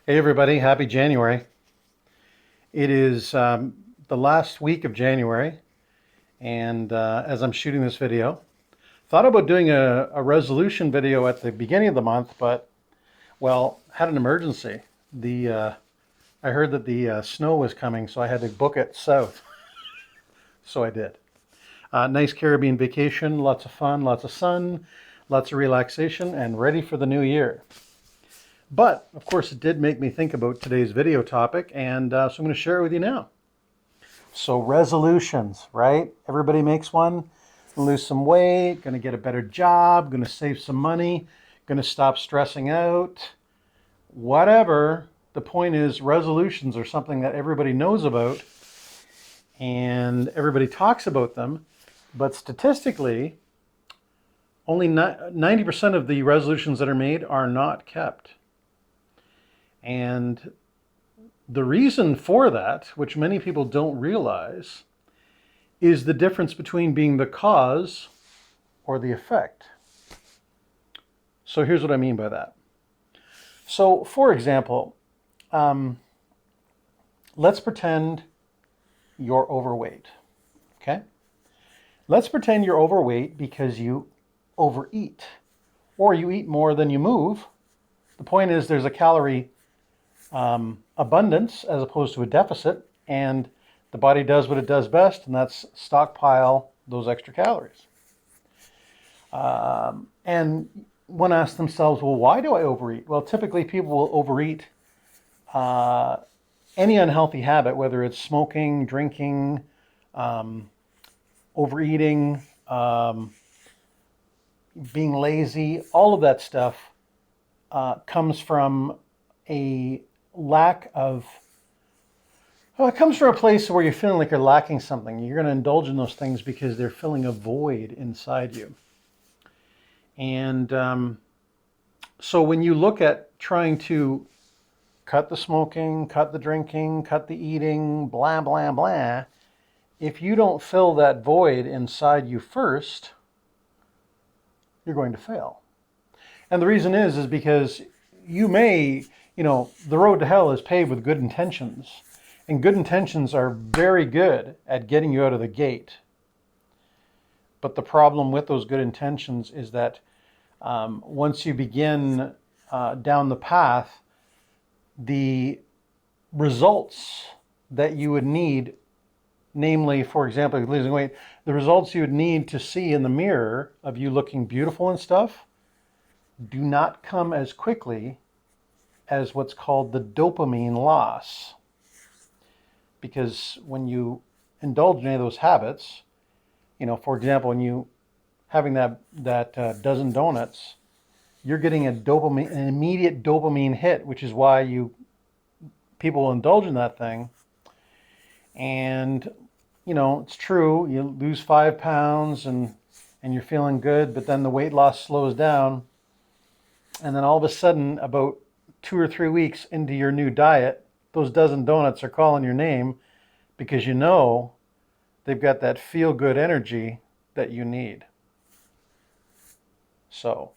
Hey everybody, happy January. It is the last week of January, and as I'm shooting this video, thought about doing a resolution video at the beginning of the month, but well, had an emergency. I heard that the snow was coming, so I had to book it south. So I did. Nice Caribbean vacation, lots of fun, lots of sun, lots of relaxation, and ready for the new year. But of course, it did make me think about today's video topic, and so I'm going to share it with you now. So resolutions, right? Everybody makes one. Lose some weight, going to get a better job, going to save some money, going to stop stressing out, whatever. The point is, resolutions are something that everybody knows about and everybody talks about them. But statistically, only 90% of the resolutions that are made are not kept. And the reason for that, which many people don't realize, is the difference between being the cause or the effect. So here's what I mean by that. So for example, let's pretend you're overweight, okay? Let's pretend you're overweight because you overeat or you eat more than you move. The point is there's a calorie abundance as opposed to a deficit, and the body does what it does best, and that's stockpile those extra calories. And one asks themselves, well, why do I overeat? Well, typically people will overeat any unhealthy habit, whether it's smoking, drinking, overeating, being lazy. All of that stuff comes from a lack of, well, it comes from a place where you're feeling like you're lacking something. You're going to indulge in those things because they're filling a void inside you. And so when you look at trying to cut the smoking, cut the drinking, cut the eating, blah, blah, blah, if you don't fill that void inside you first, you're going to fail. And the reason is because you may, the road to hell is paved with good intentions. And good intentions are very good at getting you out of the gate. But the problem with those good intentions is that once you begin down the path, the results that you would need, namely, for example, losing weight, the results you would need to see in the mirror of you looking beautiful and stuff do not come as quickly as what's called the dopamine loss. Because when you indulge in any of those habits, for example, when you having that dozen donuts, you're getting an immediate dopamine hit, which is why people will indulge in that thing. And it's true, you lose 5 pounds and you're feeling good, but then the weight loss slows down, and then all of a sudden, about 2 or 3 weeks into your new diet, those dozen donuts are calling your name because they've got that feel-good energy that you need. So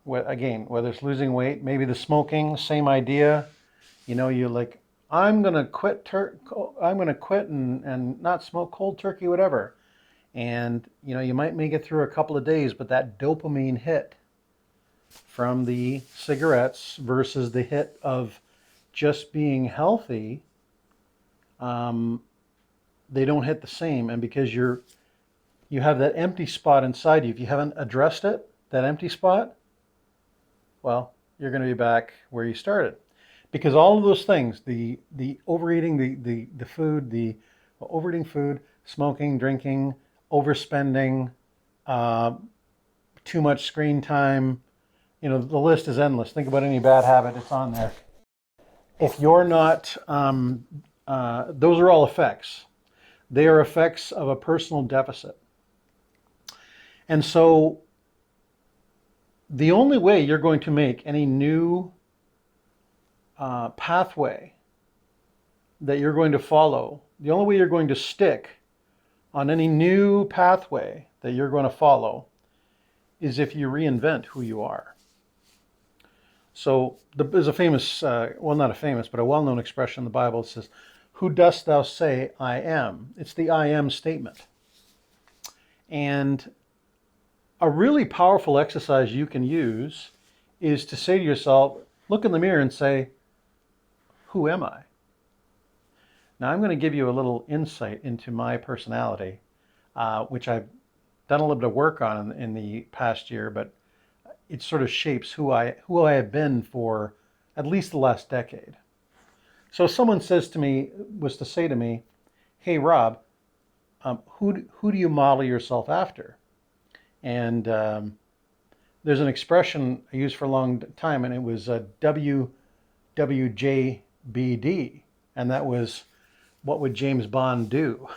again, whether it's losing weight, maybe the smoking, same idea. You're like, I'm gonna quit and not smoke cold turkey, whatever. And you might make it through a couple of days, but that dopamine hit from the cigarettes versus the hit of just being healthy, they don't hit the same. And because you have that empty spot inside you, if you haven't addressed it, that empty spot, well, you're going to be back where you started. Because all of those things, the overeating, the food, overeating food, smoking, drinking, overspending, too much screen time, the list is endless. Think about any bad habit, it's on there. If you're not, those are all effects. They are effects of a personal deficit. And so the only way you're going to make any new pathway that you're going to follow, the only way you're going to stick on any new pathway that you're going to follow is if you reinvent who you are. So there's a famous, well, not a famous, but a well-known expression in the Bible that says, "Who dost thou say I am?" It's the I am statement. And a really powerful exercise you can use is to say to yourself, look in the mirror and say, who am I? Now, I'm going to give you a little insight into my personality, which I've done a little bit of work on in the past year, but it sort of shapes who I have been for at least the last decade. So if someone was to say to me, hey, Rob, who do you model yourself after? And there's an expression I used for a long time, and it was WWJBD, and that was, what would James Bond do?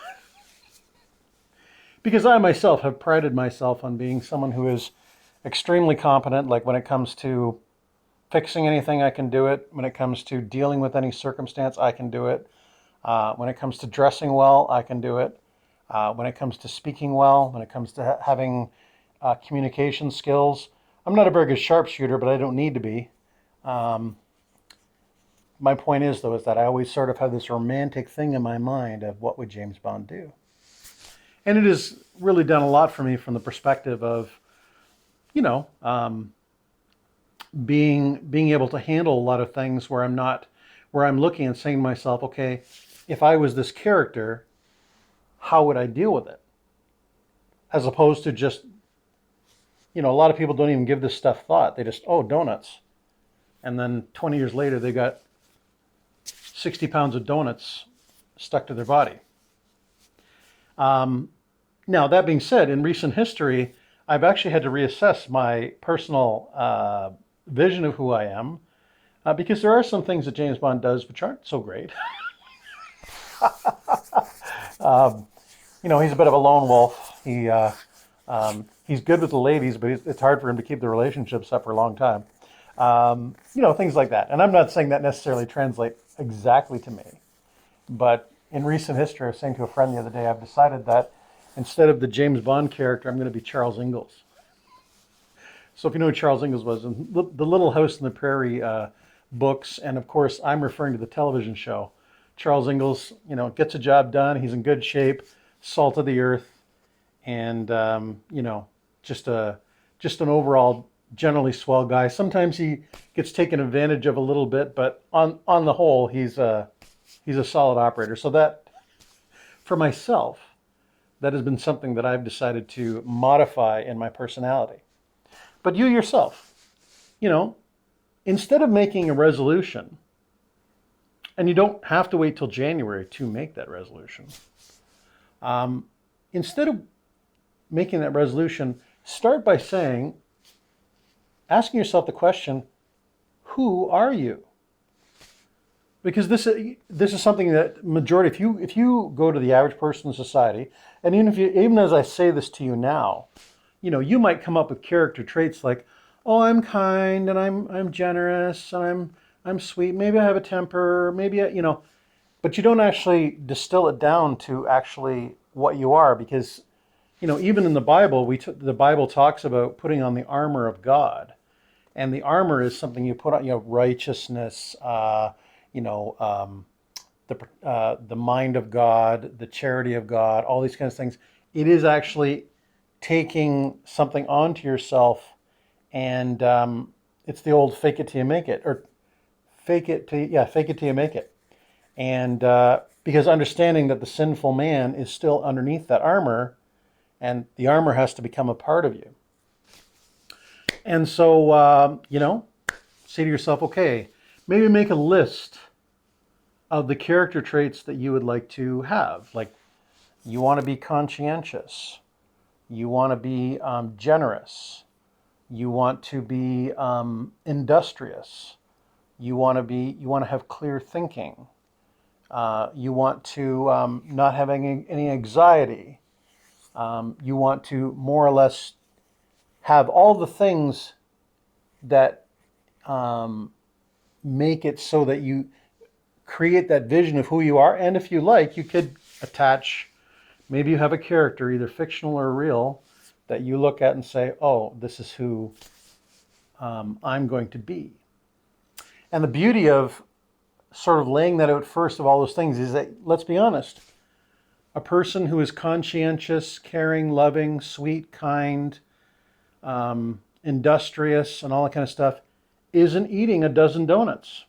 Because I myself have prided myself on being someone who is extremely competent, like when it comes to fixing anything, I can do it. When it comes to dealing with any circumstance, I can do it. When it comes to dressing well, I can do it. When it comes to speaking well, when it comes to having communication skills, I'm not a very good sharpshooter, but I don't need to be. My point is, though, is that I always sort of have this romantic thing in my mind of what would James Bond do? And it has really done a lot for me from the perspective of, you know, being able to handle a lot of things where I'm looking and saying to myself, okay, if I was this character, how would I deal with it? As opposed to just, a lot of people don't even give this stuff thought. They just, oh, donuts. And then 20 years later, they got 60 pounds of donuts stuck to their body. Now, that being said, in recent history, I've actually had to reassess my personal vision of who I am, because there are some things that James Bond does which aren't so great. He's a bit of a lone wolf. He's good with the ladies, but it's hard for him to keep the relationships up for a long time. Things like that. And I'm not saying that necessarily translate exactly to me, but in recent history, I was saying to a friend the other day, I've decided that instead of the James Bond character, I'm going to be Charles Ingalls. So if you know who Charles Ingalls was, in the Little House on the Prairie books, and of course I'm referring to the television show, Charles Ingalls, gets a job done. He's in good shape, salt of the earth, and just an overall generally swell guy. Sometimes he gets taken advantage of a little bit, but on the whole, he's a solid operator. So that, for myself, that has been something that I've decided to modify in my personality. But you yourself, instead of making a resolution, and you don't have to wait till January to make that resolution, instead of making that resolution, start by asking yourself the question, who are you? Because this is something that majority, if you go to the average person in society, and even as I say this to you now, you might come up with character traits like, oh, I'm kind and I'm generous and I'm sweet. Maybe I have a temper. Maybe but you don't actually distill it down to actually what you are, because even in the Bible, the Bible talks about putting on the armor of God, and the armor is something you put on, righteousness. The mind of God, the charity of God, all these kinds of things. It is actually taking something onto yourself, and it's the old fake it till you make it, or fake it till you make it. And because understanding that the sinful man is still underneath that armor, and the armor has to become a part of you. And so, say to yourself, okay, maybe make a list of the character traits that you would like to have. Like, you want to be conscientious. You want to be generous. You want to be industrious. You want to have clear thinking. You want to not have any anxiety. You want to more or less have all the things that make it so that you create that vision of who you are. And if you like, you could attach, maybe you have a character, either fictional or real, that you look at and say, oh, this is who I'm going to be. And the beauty of sort of laying that out first of all those things is that, let's be honest, a person who is conscientious, caring, loving, sweet, kind, industrious, and all that kind of stuff isn't eating a dozen donuts.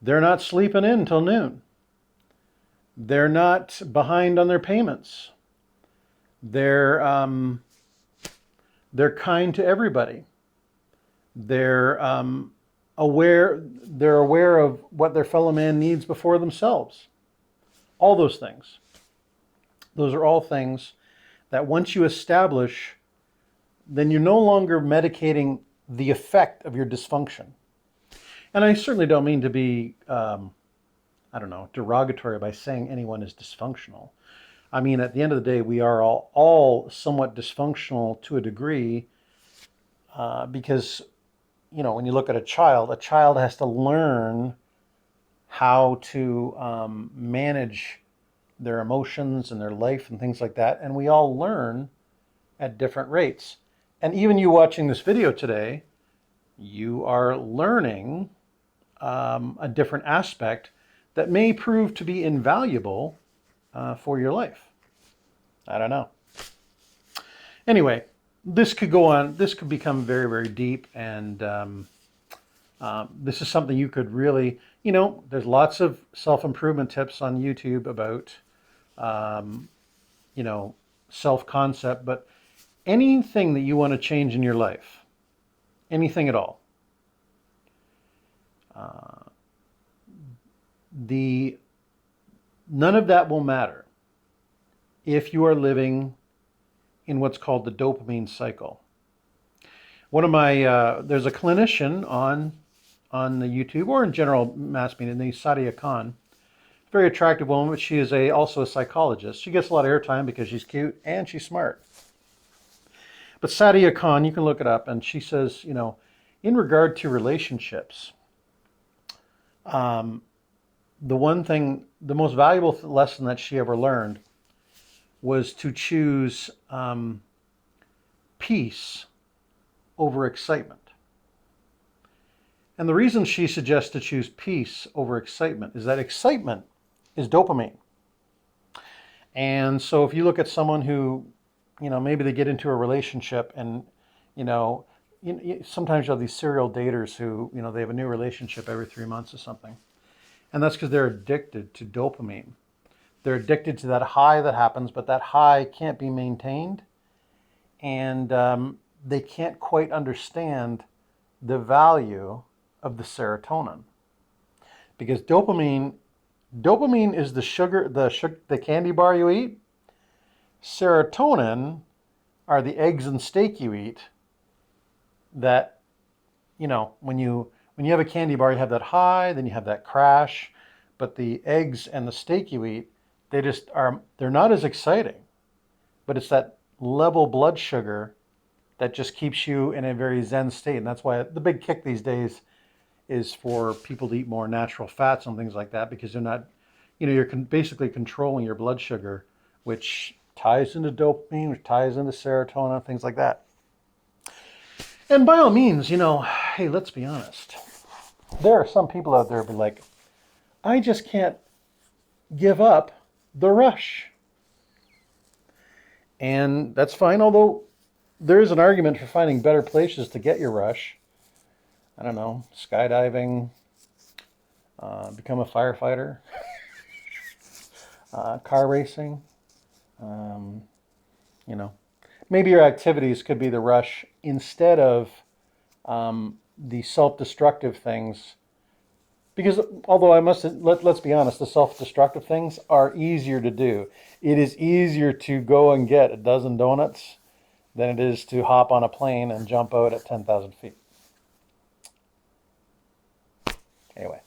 They're not sleeping in until noon. They're not behind on their payments. They're kind to everybody. They're aware. They're aware of what their fellow man needs before themselves. All those things. Those are all things that once you establish, then you're no longer medicating the effect of your dysfunction. And I certainly don't mean to be, derogatory by saying anyone is dysfunctional. I mean, at the end of the day, we are all somewhat dysfunctional to a degree because, when you look at a child has to learn how to manage their emotions and their life and things like that. And we all learn at different rates. And even you watching this video today, you are learning a different aspect that may prove to be invaluable for your life. I don't know. Anyway, this could go on. This could become very, very deep. And this is something you could really, there's lots of self-improvement tips on YouTube about, self-concept. But anything that you want to change in your life, anything at all, none of that will matter if you are living in what's called the dopamine cycle. One of my there's a clinician on the YouTube or in general mass media named Sadia Khan, very attractive woman, but she is also a psychologist. She gets a lot of airtime because she's cute and she's smart. But Sadia Khan, you can look it up, and she says, in regard to relationships, the most valuable lesson that she ever learned was to choose peace over excitement. And the reason she suggests to choose peace over excitement is that excitement is dopamine. And so if you look at someone who, maybe they get into a relationship and, sometimes you have these serial daters who, they have a new relationship every 3 months or something. And that's because they're addicted to dopamine. They're addicted to that high that happens, but that high can't be maintained. And they can't quite understand the value of the serotonin. Because dopamine is the sugar, the candy bar you eat. Serotonin are the eggs and steak you eat that, when you have a candy bar, you have that high, then you have that crash, but the eggs and the steak you eat, they're not as exciting, but it's that level blood sugar that just keeps you in a very zen state. And that's why the big kick these days is for people to eat more natural fats and things like that, because they're not, you're basically controlling your blood sugar, which ties into dopamine, which ties into serotonin, things like that. And by all means, hey, let's be honest. There are some people out there who are like, I just can't give up the rush. And that's fine, although there is an argument for finding better places to get your rush. I don't know, skydiving, become a firefighter, car racing, maybe your activities could be the rush instead of the self-destructive things. Because although let's be honest, the self-destructive things are easier to do. It is easier to go and get a dozen donuts than it is to hop on a plane and jump out at 10,000 feet. Anyway,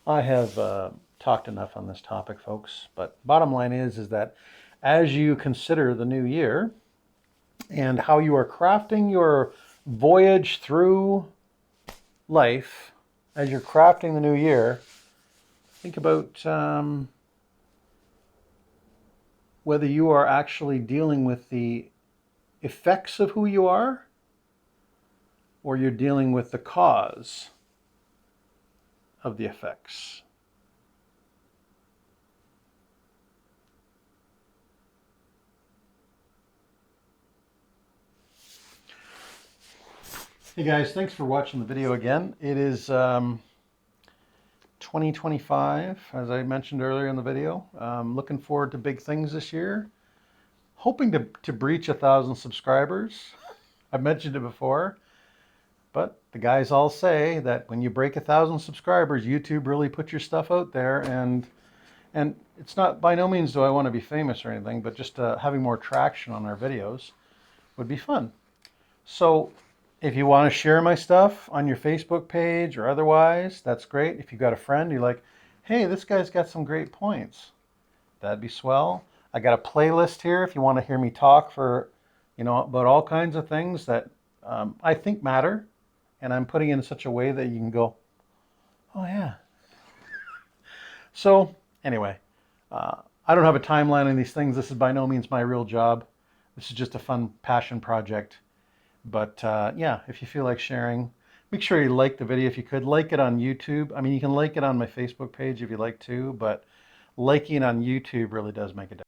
I have talked enough on this topic, folks. But bottom line is that as you consider the new year and how you are crafting your voyage through life, as you're crafting the new year, think about whether you are actually dealing with the effects of who you are, or you're dealing with the cause of the effects. Hey guys, thanks for watching the video again. It is 2025, as I mentioned earlier in the video. Looking forward to big things this year. Hoping to breach 1,000 subscribers. I've mentioned it before, but the guys all say that when you break 1,000 subscribers, YouTube really puts your stuff out there, and it's not, by no means do I want to be famous or anything, but just having more traction on our videos would be fun. So if you want to share my stuff on your Facebook page or otherwise, that's great. If you've got a friend, you're like, hey, this guy's got some great points, that'd be swell. I got a playlist here if you want to hear me talk for, about all kinds of things that I think matter, and I'm putting it in such a way that you can go, oh yeah. So anyway, I don't have a timeline on these things. This is by no means my real job. This is just a fun passion project. But yeah, if you feel like sharing, make sure you like the video if you could. Like it on YouTube. I mean, you can like it on my Facebook page if you like to, but liking on YouTube really does make a difference.